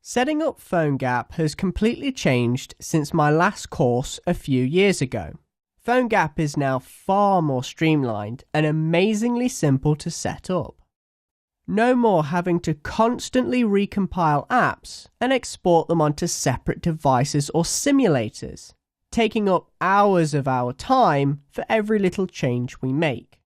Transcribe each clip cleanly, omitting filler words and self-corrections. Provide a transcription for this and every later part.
Setting up Phonegap has completely changed since my last course a few years ago. Phonegap is now far more streamlined and amazingly simple to set up. No more having to constantly recompile apps and export them onto separate devices or simulators, taking up hours of our time for every little change we make.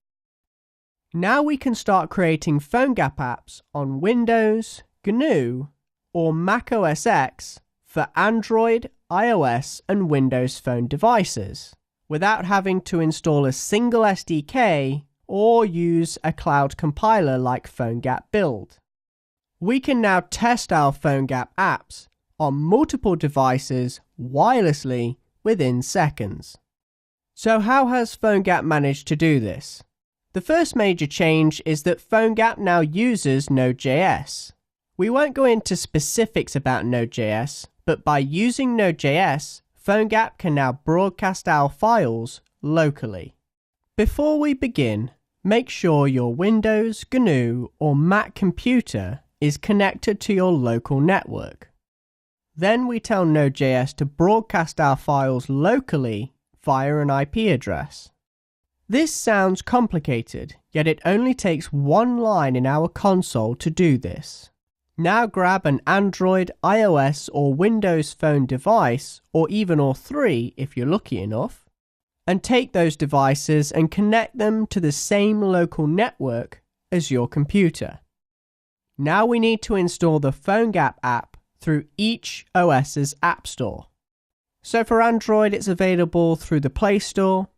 Now we can start creating Phonegap apps on Windows, GNU, or Mac OS X for Android, iOS, and Windows Phone devices, without having to install a single SDK or use a cloud compiler like Phonegap Build. We can now test our Phonegap apps on multiple devices wirelessly within seconds. So how has Phonegap managed to do this? The first major change is that Phonegap now uses Node.js. We won't go into specifics about Node.js, but by using Node.js, Phonegap can now broadcast our files locally. Before we begin, make sure your Windows, GNU, or Mac computer is connected to your local network. Then we tell Node.js to broadcast our files locally via an IP address. This sounds complicated, yet it only takes one line in our console to do this. Now grab an Android, iOS, or Windows Phone device, or even all three if you're lucky enough, and take those devices and connect them to the same local network as your computer. Now we need to install the Phonegap app through each OS's app store. So for Android, it's available through the Play Store,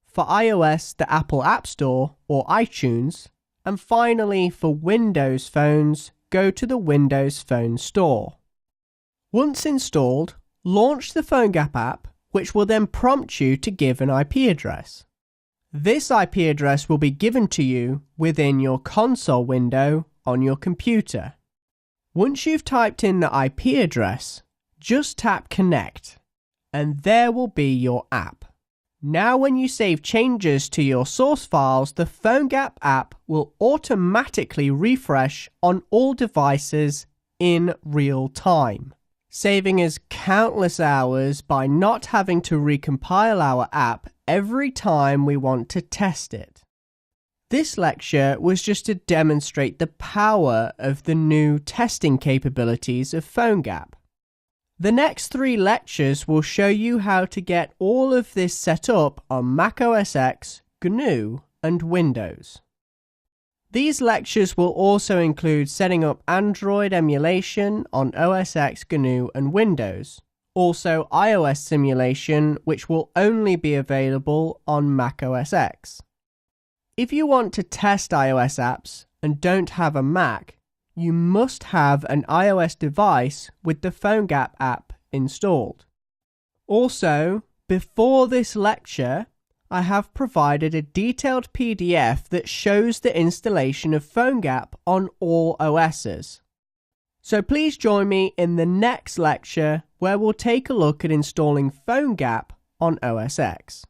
for iOS, the Apple App Store or iTunes, and finally for Windows phones, go to the Windows Phone Store. Once installed, launch the Phonegap app, which will then prompt you to give an IP address. This IP address will be given to you within your console window on your computer. Once you've typed in the IP address, just tap Connect, and there will be your app. Now when you save changes to your source files, the Phonegap app will automatically refresh on all devices in real time, saving us countless hours by not having to recompile our app every time we want to test it. This lecture was just to demonstrate the power of the new testing capabilities of Phonegap. The next 3 lectures will show you how to get all of this set up on Mac OS X, GNU, and Windows. These lectures will also include setting up Android emulation on OS X, GNU, and Windows, also iOS simulation, which will only be available on Mac OS X. If you want to test iOS apps and don't have a Mac, you must have an iOS device with the Phonegap app installed. Also, before this lecture, I have provided a detailed PDF that shows the installation of Phonegap on all OSs. So please join me in the next lecture where we'll take a look at installing Phonegap on OS X.